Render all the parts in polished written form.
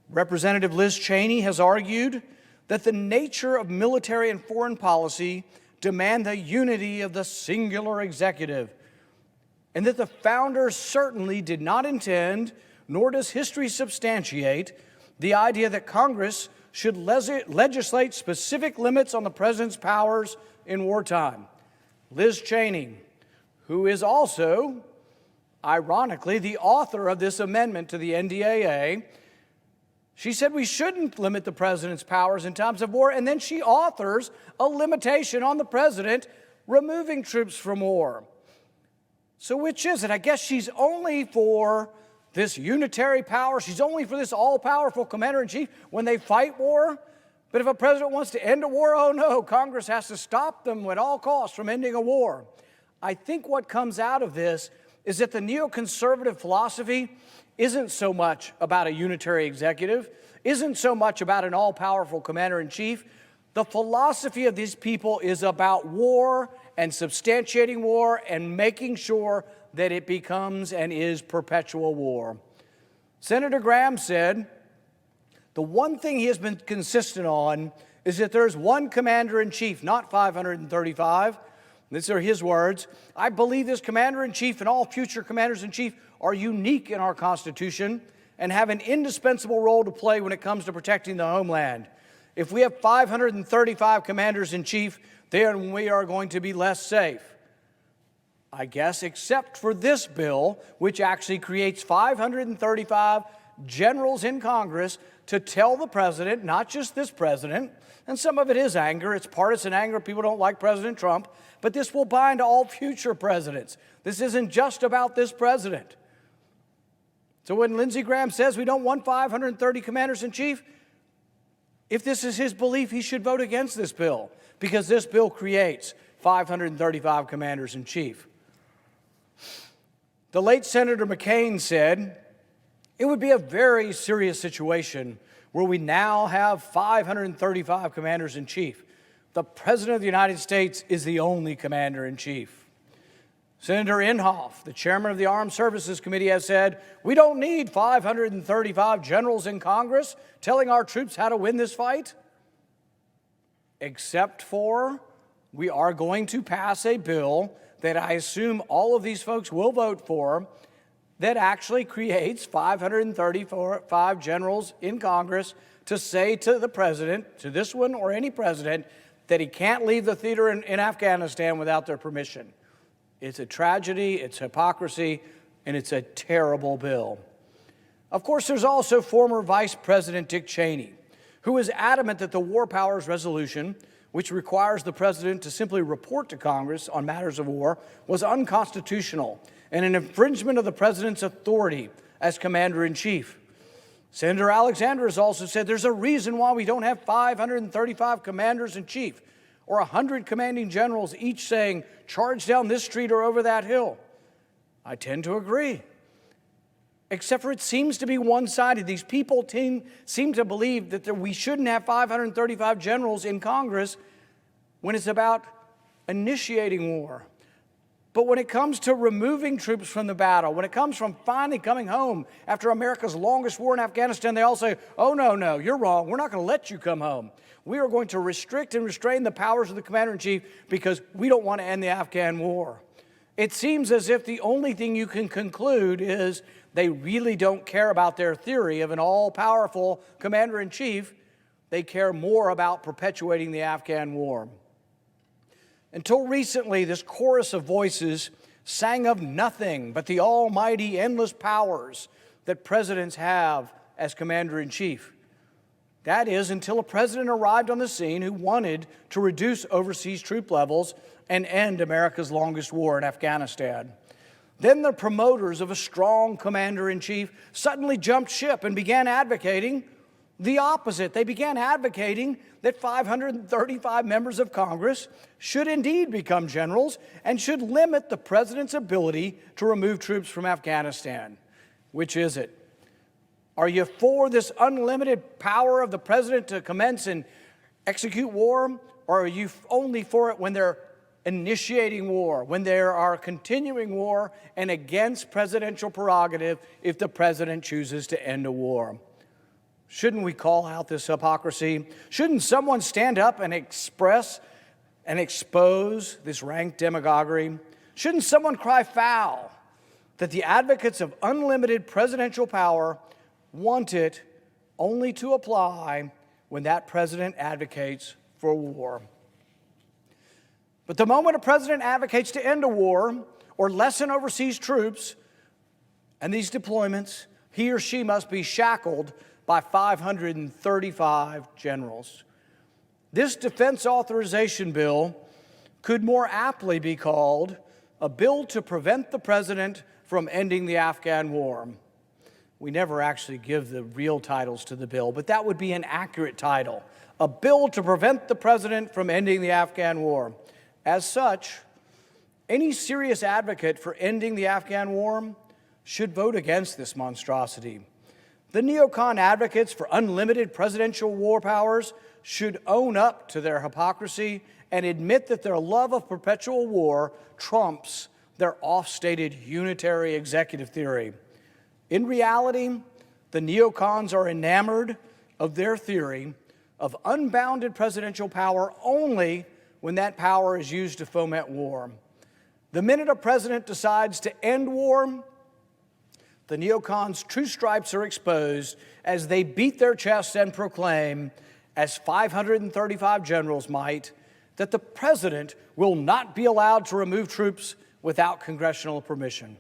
Representative Liz Cheney has argued that the nature of military and foreign policy demand the unity of the singular executive, and that the founders certainly did not intend, nor does history substantiate, the idea that Congress should legislate specific limits on the president's powers in wartime. Liz Cheney, who is also, ironically, the author of this amendment to the NDAA, she said we shouldn't limit the president's powers in times of war, and then she authors a limitation on the president removing troops from war. So which is it? I guess she's only for this unitary power. She's only for this all-powerful commander-in-chief when they fight war. But if a president wants to end a war, oh no, Congress has to stop them at all costs from ending a war. I think what comes out of this is that the neoconservative philosophy isn't so much about a unitary executive, isn't so much about an all-powerful commander-in-chief. The philosophy of these people is about war and substantiating war and making sure that it becomes and is perpetual war. Senator Graham said, the one thing he has been consistent on is that there's one commander-in-chief, not 535. These are his words. I believe this commander-in-chief and all future commanders-in-chief are unique in our Constitution and have an indispensable role to play when it comes to protecting the homeland. If we have 535 commanders-in-chief, then we are going to be less safe. I guess, except for this bill, which actually creates 535 generals in Congress to tell the president, not just this president, and some of it is anger, it's partisan anger, people don't like President Trump, but this will bind all future presidents. This isn't just about this president. So when Lindsey Graham says we don't want 530 commanders-in-chief, if this is his belief, he should vote against this bill, because this bill creates 535 commanders-in-chief. The late Senator McCain said, it would be a very serious situation where we now have 535 commanders-in-chief. The President of the United States is the only commander-in-chief. Senator Inhofe, the chairman of the Armed Services Committee, has said, we don't need 535 generals in Congress telling our troops how to win this fight, except for we are going to pass a bill that I assume all of these folks will vote for that actually creates 535 generals in Congress to say to the president, to this one or any president, that he can't leave the theater in Afghanistan without their permission. It's a tragedy, it's hypocrisy, and it's a terrible bill. Of course, there's also former Vice President Dick Cheney, who is adamant that the War Powers Resolution, which requires the president to simply report to Congress on matters of war, was unconstitutional and an infringement of the president's authority as commander-in-chief. Senator Alexander has also said there's a reason why we don't have 535 commanders-in-chief or 100 commanding generals each saying, charge down this street or over that hill. I tend to agree. Except for it seems to be one-sided. These people seem to believe that we shouldn't have 535 generals in Congress when it's about initiating war. But when it comes to removing troops from the battle, when it comes from finally coming home after America's longest war in Afghanistan, they all say, oh, no, you're wrong. We're not going to let you come home. We are going to restrict and restrain the powers of the commander-in-chief because we don't want to end the Afghan war. It seems as if the only thing you can conclude is they really don't care about their theory of an all-powerful commander-in-chief. They care more about perpetuating the Afghan war. Until recently, this chorus of voices sang of nothing but the almighty, endless powers that presidents have as commander-in-chief. That is, until a president arrived on the scene who wanted to reduce overseas troop levels and end America's longest war in Afghanistan. Then the promoters of a strong commander-in-chief suddenly jumped ship and began advocating the opposite. They began advocating that 535 members of Congress should indeed become generals and should limit the president's ability to remove troops from Afghanistan. Which is it? Are you for this unlimited power of the president to commence and execute war, or are you only for it when they're initiating war, when there are continuing war and against presidential prerogative if the president chooses to end a war? Shouldn't we call out this hypocrisy? Shouldn't someone stand up and express and expose this rank demagoguery? Shouldn't someone cry foul that the advocates of unlimited presidential power want it only to apply when that president advocates for war? But the moment a president advocates to end a war or lessen overseas troops and these deployments, he or she must be shackled by 535 generals. This defense authorization bill could more aptly be called a bill to prevent the president from ending the Afghan war. We never actually give the real titles to the bill, but that would be an accurate title. A bill to prevent the president from ending the Afghan war. As such, any serious advocate for ending the Afghan war should vote against this monstrosity. The neocon advocates for unlimited presidential war powers should own up to their hypocrisy and admit that their love of perpetual war trumps their oft-stated unitary executive theory. In reality, the neocons are enamored of their theory of unbounded presidential power only when that power is used to foment war. The minute a president decides to end war, the neocons' true stripes are exposed as they beat their chests and proclaim, as 535 generals might, that the president will not be allowed to remove troops without congressional permission.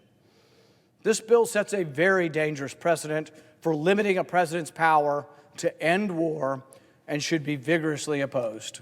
This bill sets a very dangerous precedent for limiting a president's power to end war and should be vigorously opposed.